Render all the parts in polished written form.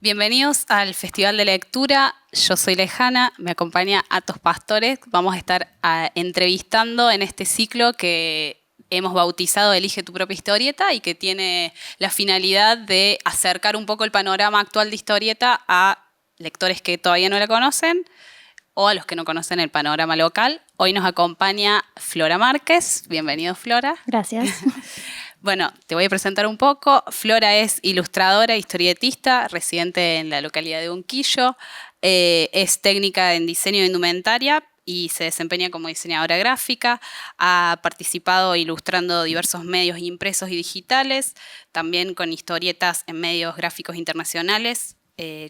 Bienvenidos al Festival de Lectura. Yo soy Lejana, me acompaña Atos Pastores. Vamos a estar entrevistando en este ciclo que hemos bautizado Elige tu propia historieta y que tiene la finalidad de acercar un poco el panorama actual de historieta a lectores que todavía no la conocen o a los que no conocen el panorama local. Hoy nos acompaña Flora Márquez. Bienvenido, Flora. Gracias. Bueno, te voy a presentar un poco. Flora es ilustradora e historietista, residente en la localidad de Unquillo. Es técnica en diseño de indumentaria y se desempeña como diseñadora gráfica. Ha participado ilustrando diversos medios impresos y digitales, también con historietas en medios gráficos internacionales,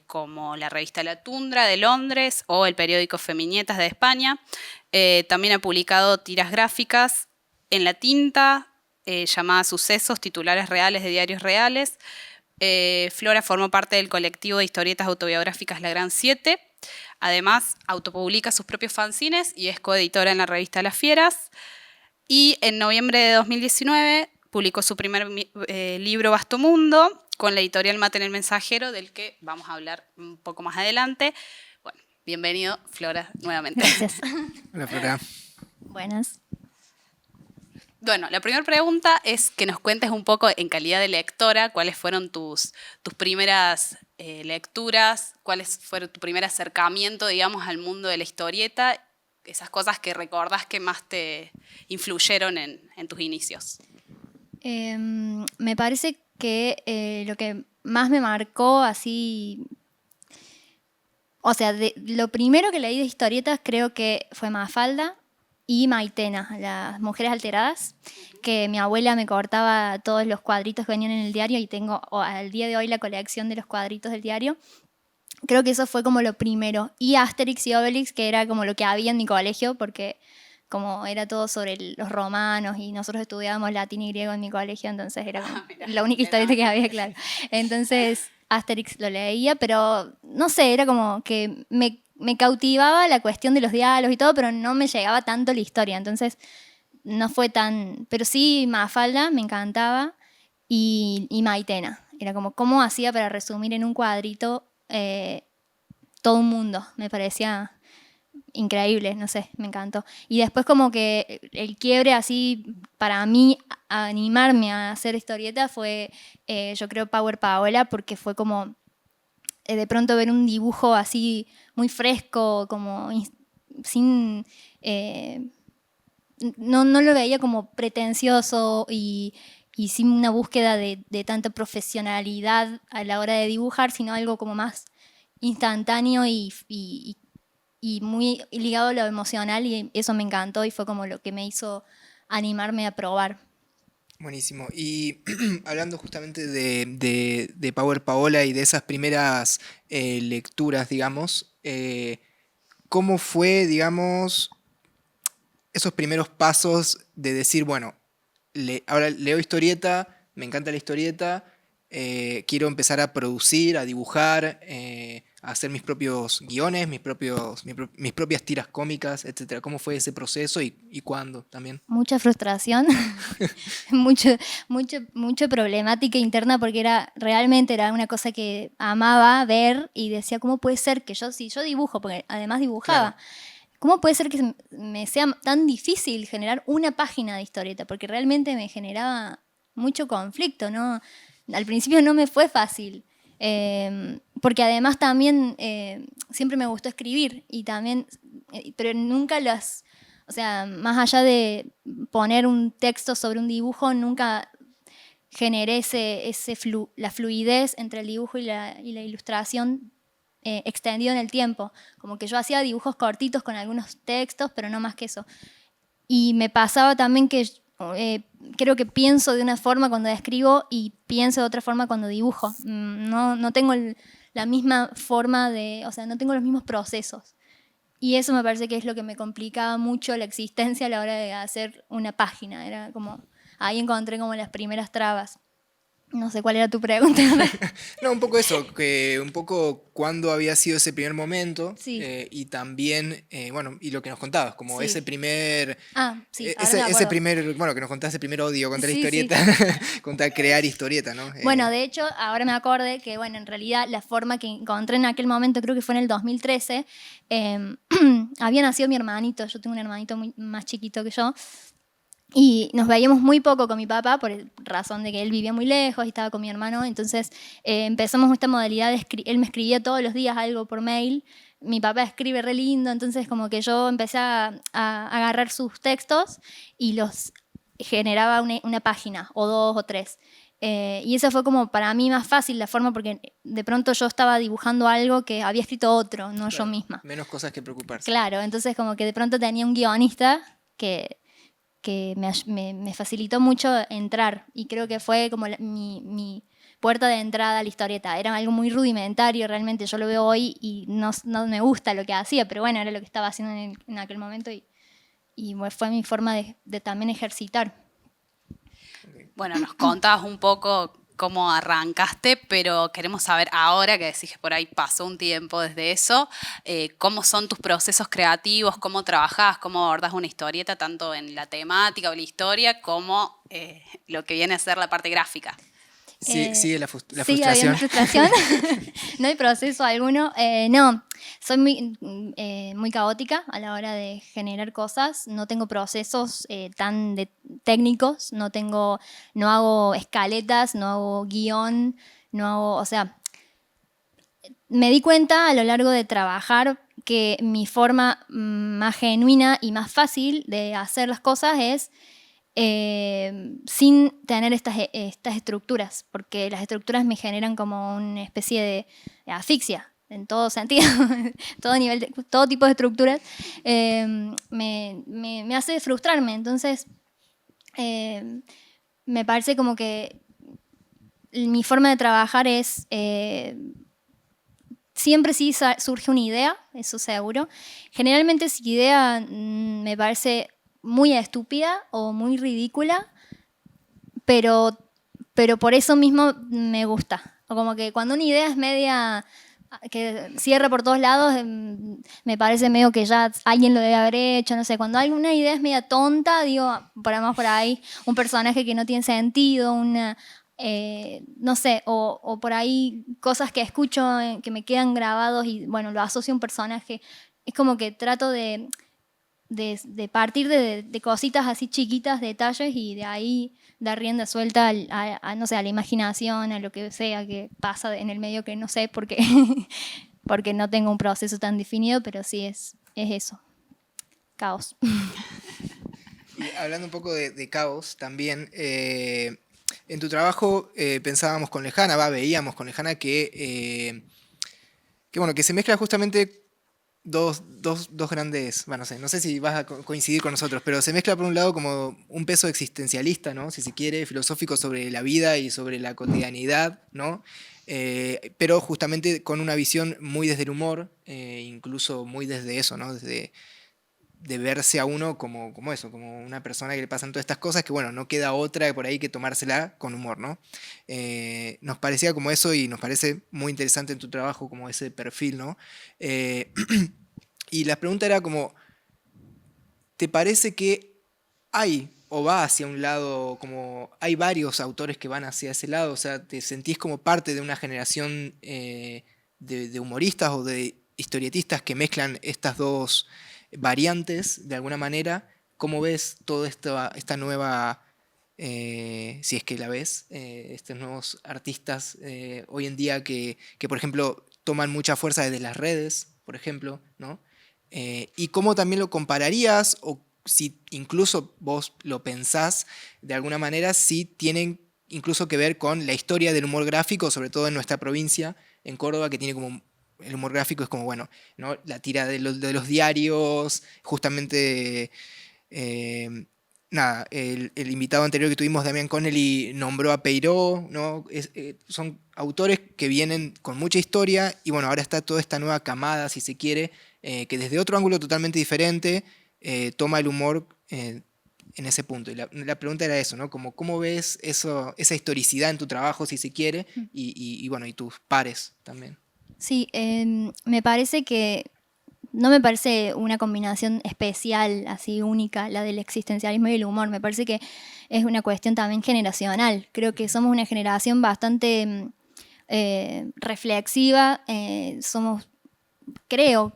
como la revista La Tundra de Londres o el periódico Feminietas de España. También ha publicado tiras gráficas en La Tinta, llamada Sucesos, titulares reales de diarios reales. Flora formó parte del colectivo de historietas autobiográficas La Gran 7. Además, autopublica sus propios fanzines y es coeditora en la revista Las Fieras. Y en noviembre de 2019 publicó su primer libro Vasto Mundo con la editorial Maten el Mensajero, del que vamos a hablar un poco más adelante. Bueno, bienvenido, Flora, nuevamente. Gracias. Hola, Flora. Buenas. Bueno, la primera pregunta es que nos cuentes un poco en calidad de lectora cuáles fueron tus primeras lecturas, cuáles fueron tu primer acercamiento, digamos, al mundo de la historieta, esas cosas que recordás que más te influyeron en tus inicios. Me parece que lo que más me marcó así, o sea, lo primero que leí de historietas creo que fue Mafalda y Maitena, las mujeres alteradas, que mi abuela me cortaba todos los cuadritos que venían en el diario y tengo al día de hoy la colección de los cuadritos del diario. Creo que eso fue como lo primero. Y Asterix y Obelix, que era como lo que había en mi colegio, porque como era todo sobre los romanos y nosotros estudiábamos latín y griego en mi colegio, entonces era como la única historieta que había, claro. Entonces Asterix lo leía, pero no sé, era como que me cautivaba la cuestión de los diálogos y todo, pero no me llegaba tanto la historia, entonces no fue tan... Pero sí, Mafalda me encantaba y Maitena. Era como cómo hacía para resumir en un cuadrito todo un mundo. Me parecía increíble, no sé, me encantó. Y después como que el quiebre así para mí, animarme a hacer historieta fue, yo creo, Power Paola, porque fue como de pronto ver un dibujo así muy fresco, como sin... no lo veía como pretencioso y sin una búsqueda de tanta profesionalidad a la hora de dibujar, sino algo como más instantáneo y muy ligado a lo emocional, y eso me encantó y fue como lo que me hizo animarme a probar. Buenísimo. Y hablando justamente de Power Paola y de esas primeras lecturas, digamos, ¿cómo fue, digamos, esos primeros pasos de decir, bueno, ahora leo historieta, me encanta la historieta, quiero empezar a producir, a dibujar, a hacer mis propios guiones, mis propias tiras cómicas, etcétera? ¿Cómo fue ese proceso y cuándo también? Mucha frustración, mucha problemática interna, porque realmente era una cosa que amaba ver y decía, ¿cómo puede ser que si yo dibujo, porque además dibujaba, Claro. ¿cómo puede ser que me sea tan difícil generar una página de historieta? Porque realmente me generaba mucho conflicto, ¿no? Al principio no me fue fácil, porque además también siempre me gustó escribir y también, pero nunca o sea, más allá de poner un texto sobre un dibujo, nunca generé la fluidez entre el dibujo y la ilustración extendido en el tiempo. Como que yo hacía dibujos cortitos con algunos textos, pero no más que eso. Y me pasaba también que creo que pienso de una forma cuando escribo y pienso de otra forma cuando dibujo. No tengo la misma forma o sea, no tengo los mismos procesos. Y eso me parece que es lo que me complicaba mucho la existencia a la hora de hacer una página. Era como, ahí encontré como las primeras trabas. No sé cuál era tu pregunta. No, un poco eso, que un poco cuándo había sido ese primer momento Sí, y también, bueno, y lo que nos contabas, como ese sí. primer, Ah, sí, ahora me ese acuerdo. primer, bueno, que nos contaste, ese primer odio contra la Sí, sí. historieta, contra crear historieta, ¿no? Bueno, de hecho, ahora me acordé que, bueno, en realidad la forma que encontré en aquel momento, creo que fue en el 2013, eh, había nacido mi hermanito, yo tengo un hermanito más chiquito que yo, y nos veíamos muy poco con mi papá por razón de que él vivía muy lejos y estaba con mi hermano. Entonces empezamos esta modalidad de él me escribía todos los días algo por mail. Mi papá escribe re lindo, entonces como que yo empecé a agarrar sus textos y los generaba una página o dos o tres. Y esa fue como para mí más fácil la forma porque de pronto yo estaba dibujando algo que había escrito otro, no yo Claro, misma. menos cosas que preocuparse. Claro, entonces como que de pronto tenía un guionista que me facilitó mucho entrar y creo que fue como mi puerta de entrada a la historieta. Era algo muy rudimentario, realmente yo lo veo hoy y no me gusta lo que hacía, pero bueno, era lo que estaba haciendo en aquel momento y fue mi forma de también ejercitar. Bueno, nos contabas un poco cómo arrancaste, pero queremos saber ahora, que decís que por ahí pasó un tiempo desde eso, cómo son tus procesos creativos, cómo trabajás, cómo abordás una historieta, tanto en la temática o la historia, como lo que viene a ser la parte gráfica. Sigue la Sigue habiendo frustración. frustración, no hay proceso alguno. No, soy muy caótica a la hora de generar cosas, no tengo procesos tan técnicos, no hago escaletas, no hago guión, no hago, o sea, me di cuenta a lo largo de trabajar que mi forma más genuina y más fácil de hacer las cosas es sin tener estas estructuras, porque las estructuras me generan como una especie de asfixia en todo sentido, todo nivel, todo tipo de estructuras me hace frustrarme. Entonces, me parece como que mi forma de trabajar es siempre sí surge una idea, eso seguro. Generalmente esa idea me parece muy estúpida o muy ridícula, pero, pero por eso mismo me gusta. O como que cuando una idea es media que cierra por todos lados, me parece medio que ya alguien lo debe haber hecho, no sé, cuando alguna idea es media tonta, digo, más por ahí, un personaje que no tiene sentido, no sé, o por ahí cosas que escucho que me quedan grabados y bueno, lo asocio a un personaje, es como que trato de partir de cositas así chiquitas, detalles, y de ahí dar rienda suelta no sé, a la imaginación, a lo que sea que pasa en el medio que no sé porque, porque no tengo un proceso tan definido, pero sí es eso, caos. Y hablando un poco de caos también, en tu trabajo pensábamos con Lejana, veíamos con Lejana que bueno, que se mezcla justamente dos grandes, bueno, no sé si vas a coincidir con nosotros, pero se mezcla por un lado como un peso existencialista, ¿no? Si se quiere, filosófico sobre la vida y sobre la cotidianidad, ¿no? Pero justamente con una visión muy desde el humor, incluso muy desde eso, ¿no? Desde de verse a uno como eso, como una persona que le pasan todas estas cosas, que bueno, no queda otra por ahí que tomársela con humor, ¿no? Nos parecía como eso y nos parece muy interesante en tu trabajo como ese perfil, ¿no? Eh, y la pregunta era como, ¿te parece que hay o va hacia un lado, como hay varios autores que van hacia ese lado? O sea, ¿te sentís como parte de una generación de humoristas o de historietistas que mezclan estas dos variantes de alguna manera? ¿Cómo ves toda esta nueva, si es que la ves, estos nuevos artistas hoy en día que, por ejemplo, toman mucha fuerza desde las redes, por ejemplo, ¿no? ¿Y cómo también lo compararías o si incluso vos lo pensás de alguna manera, si tienen incluso que ver con la historia del humor gráfico, sobre todo en nuestra provincia, en Córdoba, que tiene como el humor gráfico es como, bueno, ¿no? La tira de los diarios, justamente, nada, el invitado anterior que tuvimos, Damián Connelly, nombró a Peiró, ¿no? Son autores que vienen con mucha historia y bueno, ahora está toda esta nueva camada, si se quiere, que desde otro ángulo totalmente diferente toma el humor en ese punto. Y la pregunta era eso, ¿no? Como, ¿cómo ves eso, esa historicidad en tu trabajo, si se quiere, y bueno, y tus pares también? Sí, me parece que no me parece una combinación especial, así única, la del existencialismo y el humor. Me parece que es una cuestión también generacional. Creo que somos una generación bastante reflexiva. Creo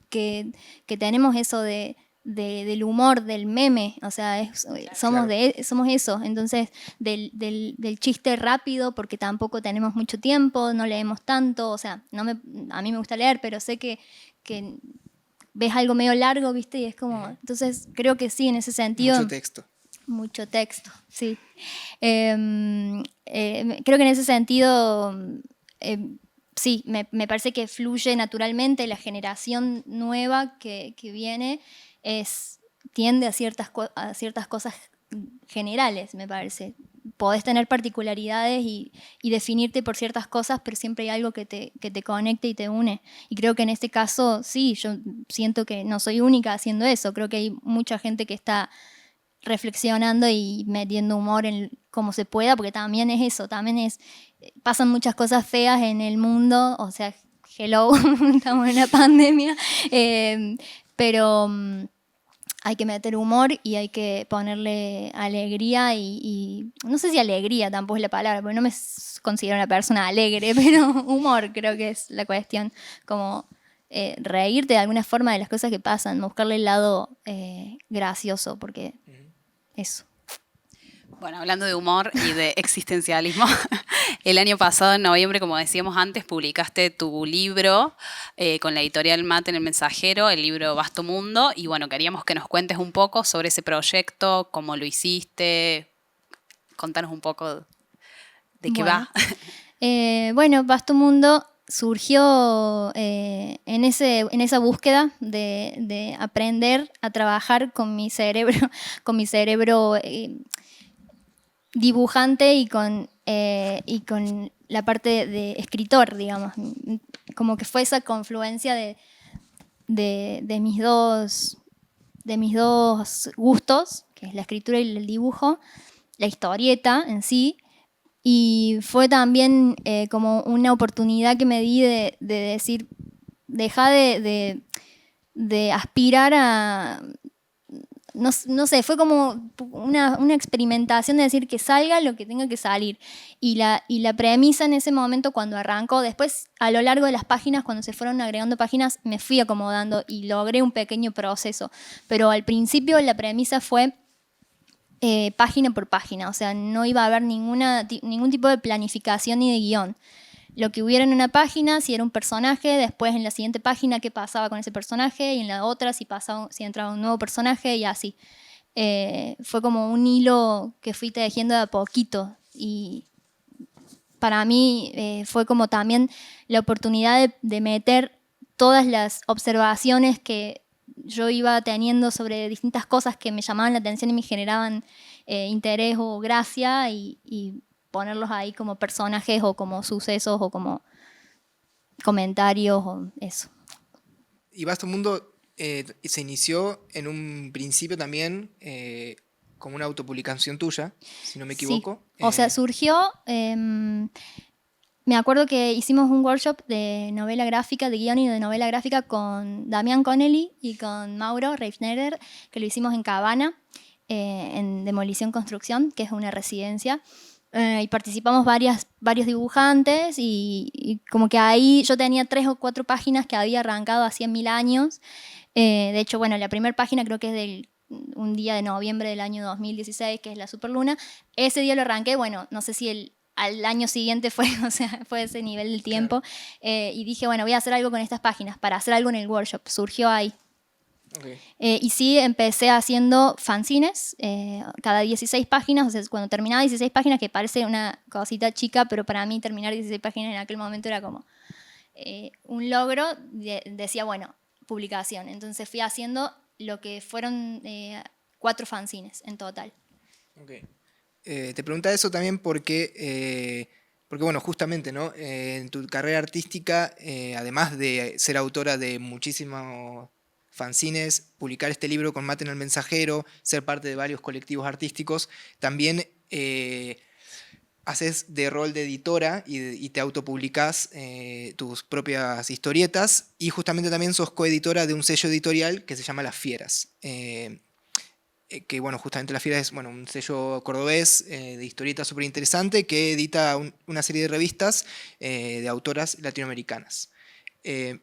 que tenemos eso del humor, del meme, o sea, somos, Claro. somos eso, entonces del chiste rápido, porque tampoco tenemos mucho tiempo, no leemos tanto, o sea, a mí me gusta leer, pero sé que ves algo medio largo, ¿viste? Y es como, Ujú. entonces creo que sí, en ese Mucho sentido, texto. mucho texto, sí. Creo que en ese sentido, sí, me parece que fluye naturalmente la generación nueva que viene, tiende a ciertas cosas generales, me parece. Podés tener particularidades y definirte por ciertas cosas, pero siempre hay algo que te conecte y te une. Y creo que en este caso, sí, yo siento que no soy única haciendo eso. Creo que hay mucha gente que está reflexionando y metiendo humor en como se pueda, porque también es eso, pasan muchas cosas feas en el mundo, o sea, hello, estamos en una pandemia, pero hay que meter humor y hay que ponerle alegría y no sé si alegría tampoco es la palabra, porque no me considero una persona alegre, pero humor creo que es la cuestión, como reírte de alguna forma de las cosas que pasan, buscarle el lado gracioso, porque eso. Bueno, hablando de humor y de existencialismo, el año pasado, en noviembre, como decíamos antes, publicaste tu libro con la editorial Mate en el Mensajero, el libro Vasto Mundo, y bueno, queríamos que nos cuentes un poco sobre ese proyecto, cómo lo hiciste, contanos un poco de qué Bueno, va. bueno, Vasto Mundo surgió en esa búsqueda de aprender a trabajar con mi cerebro, con mi cerebro dibujante y con la parte de escritor, digamos. Como que fue esa confluencia de de mis dos gustos, que es la escritura y el dibujo, la historieta en sí, y fue también como una oportunidad que me di de decir, deja de aspirar a, no sé, fue como una experimentación de decir que salga lo que tenga que salir. Y la premisa en ese momento cuando arrancó, después a lo largo de las páginas, cuando se fueron agregando páginas, me fui acomodando y logré un pequeño proceso. Pero al principio la premisa fue página por página, o sea, no iba a haber ningún tipo de planificación ni de guión. Lo que hubiera en una página, si era un personaje, después en la siguiente página qué pasaba con ese personaje, y en la otra si entraba un nuevo personaje y así. Fue como un hilo que fui tejiendo de a poquito y para mí fue como también la oportunidad de meter todas las observaciones que yo iba teniendo sobre distintas cosas que me llamaban la atención y me generaban interés o gracia y ponerlos ahí como personajes o como sucesos o como comentarios o eso. Y Vasto Mundo se inició en un principio también como una autopublicación tuya, si no me Sí, equivoco. o sea, surgió, me acuerdo que hicimos un workshop de novela gráfica, de guión y de novela gráfica con Damián Connelly y con Mauro Reifneder, que lo hicimos en Cabana, en Demolición Construcción, que es una residencia. Y participamos varios dibujantes y como que ahí yo tenía 3 o 4 páginas que había arrancado hacía 1000 años. De hecho, bueno, la primera página creo que es del un día de noviembre del año 2016, que es la Superluna. Ese día lo arranqué, bueno, no sé si al año siguiente fue, o sea, fue ese nivel del Claro. tiempo. Y dije, bueno, voy a hacer algo con estas páginas, para hacer algo en el workshop. Surgió ahí. Okay. Y sí, empecé haciendo fanzines, cada 16 páginas, o sea, cuando terminaba 16 páginas, que parece una cosita chica, pero para mí terminar 16 páginas en aquel momento era como un logro, decía, bueno, publicación. Entonces fui haciendo lo que fueron 4 fanzines en total. Okay. Te preguntaba eso también porque bueno, justamente, ¿no? En tu carrera artística, además de ser autora de muchísimos fanzines, publicar este libro con Maten al Mensajero, ser parte de varios colectivos artísticos, también haces de rol de editora y te autopublicás tus propias historietas, y justamente también sos coeditora de un sello editorial que se llama Las Fieras. Que bueno, justamente Las Fieras es un sello cordobés de historietas súper interesante que edita una serie de revistas de autoras latinoamericanas.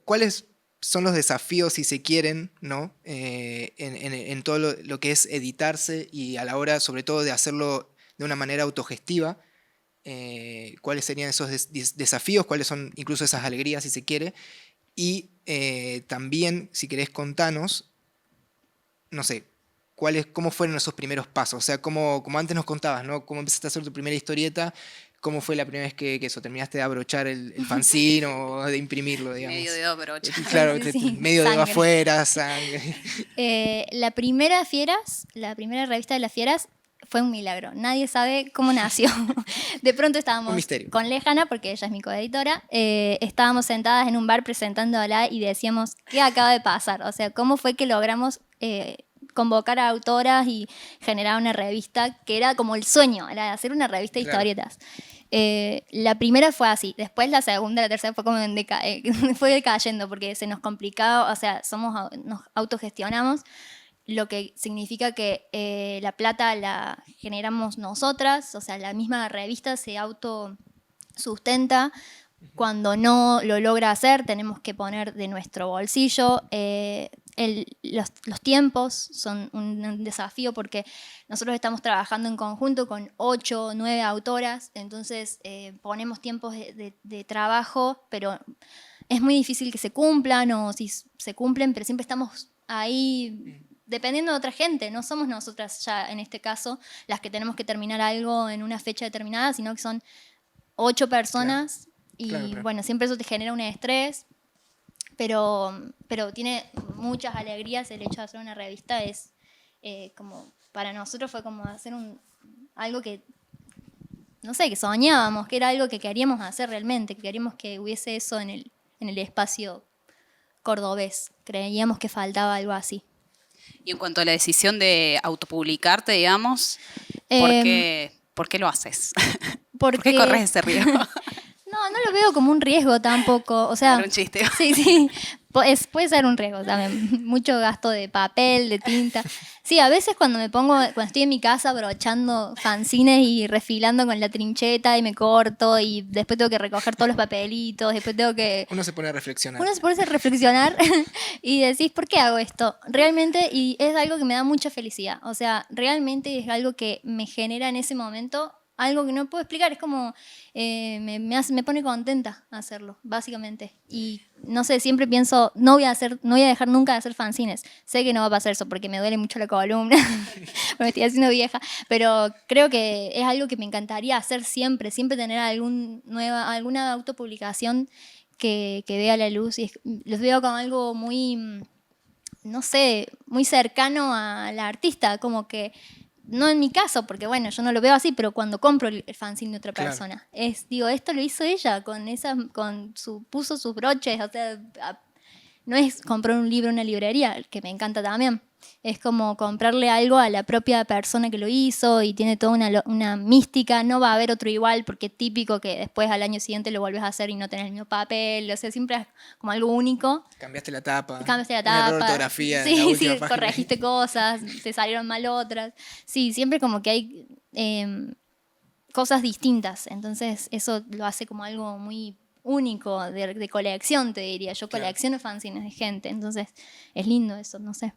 ¿Cuáles son los desafíos, si se quieren, ¿no? En todo lo que es editarse y a la hora, sobre todo, de hacerlo de una manera autogestiva? ¿Cuáles serían esos desafíos? ¿Cuáles son incluso esas alegrías, si se quiere? Y también, si querés, contanos, no sé, ¿cómo fueron esos primeros pasos? O sea, como antes nos contabas, ¿no? ¿Cómo empezaste a hacer tu primera historieta? ¿Cómo fue la primera vez que eso, terminaste de abrochar el fanzine o de imprimirlo, digamos? Medio dedo brocha. Claro, Sí, medio dedo sangre. afuera, sangre. La primera revista de las Fieras fue un milagro. Nadie sabe cómo nació. De pronto Un estábamos misterio. con Lejana, porque ella es mi coeditora, estábamos sentadas en un bar presentándola y decíamos, ¿qué acaba de pasar? O sea, ¿cómo fue que logramos convocar a autoras y generar una revista que era como el sueño, era hacer una revista de Claro. historietas? La primera fue así, después la segunda, la tercera fue como fue decayendo porque se nos complicaba, o sea, nos autogestionamos, lo que significa que la plata la generamos nosotras, o sea, la misma revista se autosustenta. Cuando no lo logra hacer, tenemos que poner de nuestro bolsillo. Los tiempos son un desafío porque nosotros estamos trabajando en conjunto con 8 o 9 autoras, entonces ponemos tiempos de trabajo, pero es muy difícil que se cumplan, o si se cumplen, pero siempre estamos ahí dependiendo de otra gente. No somos nosotras ya en este caso las que tenemos que terminar algo en una fecha determinada, sino que son 8 personas. Claro. Y Claro. bueno, siempre eso te genera un estrés, pero tiene muchas alegrías. El hecho de hacer una revista es como, para nosotros fue como hacer algo que, no sé, que soñábamos, que era algo que queríamos hacer realmente, que queríamos que hubiese eso en el espacio cordobés. Creíamos que faltaba algo así. Y en cuanto a la decisión de autopublicarte, digamos, ¿por qué lo haces? ¿Por qué corres ese riesgo? No lo veo como un riesgo tampoco. O sea, Era un chiste. Sí. Puede ser un riesgo también. Mucho gasto de papel, de tinta. Sí, a veces cuando estoy en mi casa brochando fanzines y refilando con la trincheta y me corto y después tengo que recoger todos los papelitos, después tengo que... Uno se pone a reflexionar. Uno se pone a reflexionar y decís, ¿por qué hago esto? Realmente, y es algo que me da mucha felicidad. O sea, realmente es algo que me genera en ese momento algo que no puedo explicar. Es como, me pone contenta hacerlo, básicamente. Y no sé, siempre pienso, no voy a dejar nunca de hacer fanzines. Sé que no va a pasar eso porque me duele mucho la columna, me estoy haciendo vieja, pero creo que es algo que me encantaría hacer siempre tener alguna autopublicación que vea la luz. Y los veo como algo muy, no sé, muy cercano a la artista, como que, no en mi caso, porque bueno, yo no lo veo así, pero cuando compro el fanzine de otra persona, digo, esto lo hizo ella, puso sus broches, o sea, no es comprar un libro en una librería, que me encanta también, es como comprarle algo a la propia persona que lo hizo y tiene toda una mística. No va a haber otro igual porque es típico que después al año siguiente lo vuelves a hacer y no tenés el mismo papel, o sea, siempre es como algo único. Cambiaste la tapa. Un error de ortografía en la última página. Corregiste cosas, te salieron mal otras. Sí, siempre como que hay cosas distintas, entonces eso lo hace como algo muy único, de colección, te diría. Yo colecciono fanzines de gente, entonces es lindo eso, no sé.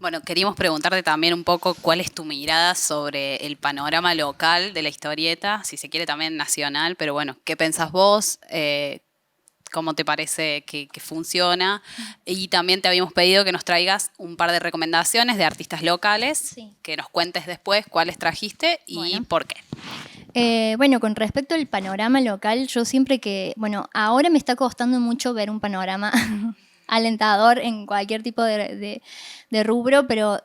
Bueno, queríamos preguntarte también un poco cuál es tu mirada sobre el panorama local de la historieta, si se quiere también nacional, pero bueno, ¿qué pensás vos? ¿Cómo te parece que funciona? Y también te habíamos pedido que nos traigas un par de recomendaciones de artistas locales, que nos cuentes después cuáles trajiste y por qué. Bueno, con respecto al panorama local, yo siempre ahora me está costando mucho ver un panorama alentador en cualquier tipo de rubro, pero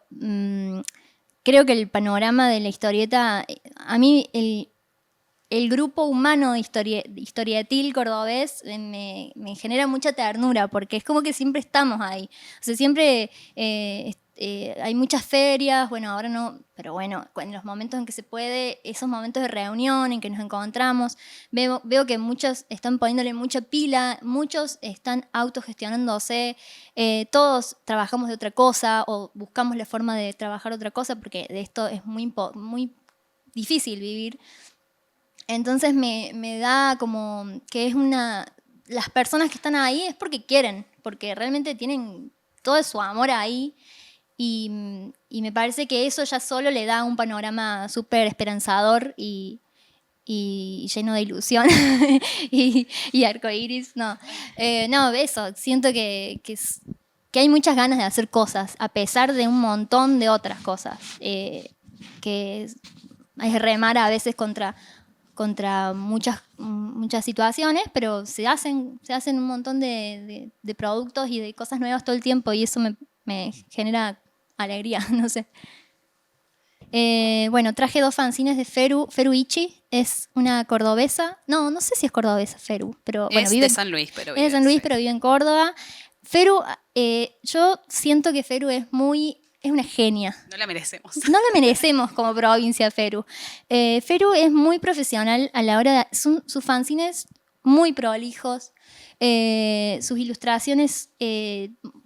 creo que el panorama de la historieta, a mí el grupo humano de historietil cordobés me genera mucha ternura, porque es como que siempre estamos ahí. O sea, siempre hay muchas ferias, bueno, ahora no, pero bueno, en los momentos en que se puede, esos momentos de reunión en que nos encontramos, veo que muchos están poniéndole mucha pila, muchos están autogestionándose, todos trabajamos de otra cosa o buscamos la forma de trabajar otra cosa, porque de esto es muy difícil vivir. Entonces me da como que las personas que están ahí es porque quieren, porque realmente tienen todo su amor ahí y me parece que eso ya solo le da un panorama súper esperanzador y lleno de ilusión y arcoíris. No, eso, siento que hay muchas ganas de hacer cosas, a pesar de un montón de otras cosas, que hay que remar a veces contra muchas situaciones, pero se hacen un montón de productos y de cosas nuevas todo el tiempo y eso me genera alegría, no sé. Bueno, traje 2 fanzines de Feru Ichi, es una cordobesa, no sé si es cordobesa Feru, pero bueno, vive de San Luis, pero vive de San Luis, pero vive en Córdoba. Feru, yo siento que Feru es una genia. No la merecemos. No la merecemos como provincia, Feru. Feru es muy profesional a la hora de... Sus fanzines muy prolijos, sus ilustraciones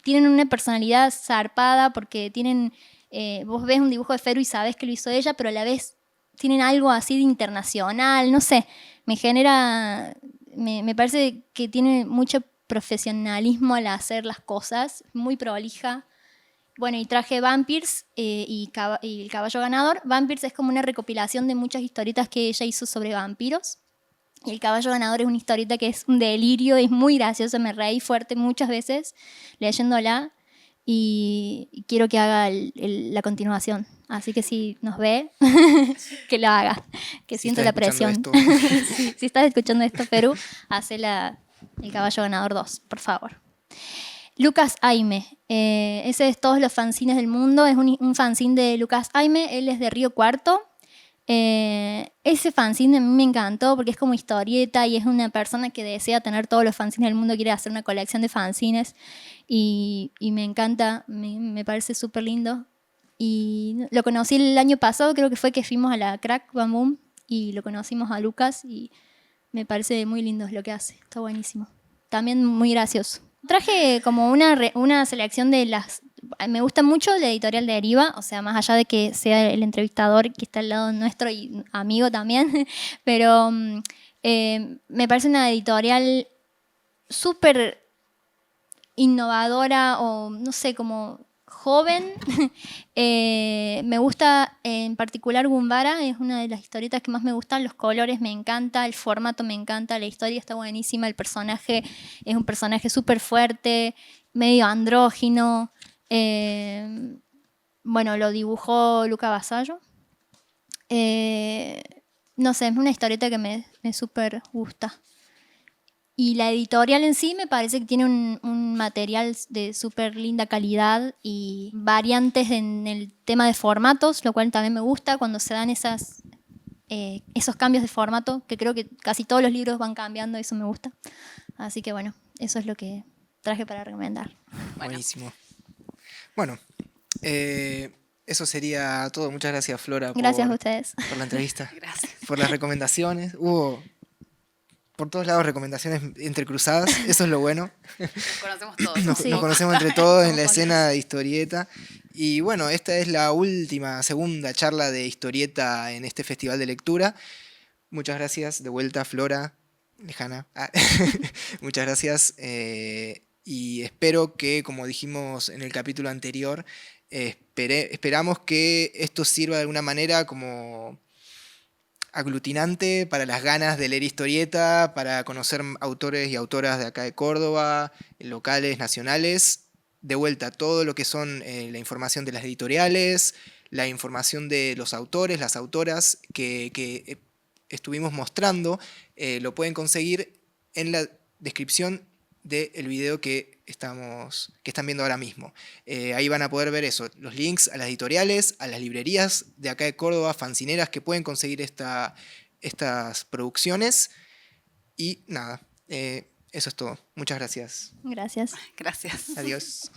tienen una personalidad zarpada porque tienen... vos ves un dibujo de Feru y sabés que lo hizo ella, pero a la vez tienen algo así de internacional, no sé, me parece que tiene mucho profesionalismo al hacer las cosas, muy prolija. Bueno, y traje Vampires y El Caballo Ganador. Vampires es como una recopilación de muchas historietas que ella hizo sobre vampiros. Y El Caballo Ganador es una historieta que es un delirio, es muy graciosa, me reí fuerte muchas veces leyéndola y quiero que haga la continuación. Así que si nos ve, que lo haga, que Si sienta estás la presión. escuchando Si estás escuchando esto, Perú, hace El Caballo Ganador 2, por favor. Lucas Aime, ese es todos los fanzines del mundo, es un fanzine de Lucas Aime, él es de Río Cuarto. Ese fanzine a mí me encantó porque es como historieta y es una persona que desea tener todos los fanzines del mundo, quiere hacer una colección de fanzines y me encanta, me parece súper lindo. Y lo conocí el año pasado, creo que fue que fuimos a la Crack Bam Boom y lo conocimos a Lucas y me parece muy lindo lo que hace, está buenísimo. También muy gracioso. Traje como una selección de las... Me gusta mucho la editorial de Deriva, o sea, más allá de que sea el entrevistador que está al lado nuestro y amigo también, pero me parece una editorial súper innovadora o no sé, como joven. Me gusta en particular Gumbara, es una de las historietas que más me gustan, los colores me encanta, el formato me encanta, la historia está buenísima, el personaje es un personaje súper fuerte, medio andrógino. Bueno, lo dibujó Luca Basallo. No sé, es una historieta que me súper gusta. Y la editorial en sí me parece que tiene un material de súper linda calidad y variantes en el tema de formatos, lo cual también me gusta cuando se dan esos cambios de formato, que creo que casi todos los libros van cambiando, eso me gusta. Así que bueno, eso es lo que traje para recomendar. Buenísimo. Bueno, eso sería todo. Muchas gracias, Flora, Gracias a ustedes. por la entrevista. Gracias. Por las recomendaciones. Hubo por todos lados recomendaciones entrecruzadas, eso es lo bueno. Nos conocemos todos. Nos conocemos entre todos en la escena de historieta. Y bueno, esta es la segunda charla de historieta en este festival de lectura. Muchas gracias de vuelta, Flora, lejana. Muchas gracias. Y espero que, como dijimos en el capítulo anterior, esperamos que esto sirva de alguna manera como aglutinante para las ganas de leer historieta, para conocer autores y autoras de acá de Córdoba, locales, nacionales. De vuelta, todo lo que son la información de las editoriales, la información de los autores, las autoras que estuvimos mostrando, lo pueden conseguir en la descripción del video que están viendo ahora mismo. Ahí van a poder ver eso, los links a las editoriales, a las librerías de acá de Córdoba, fanzineras que pueden conseguir estas producciones. Y nada, eso es todo. Muchas gracias. Gracias. Gracias. Adiós.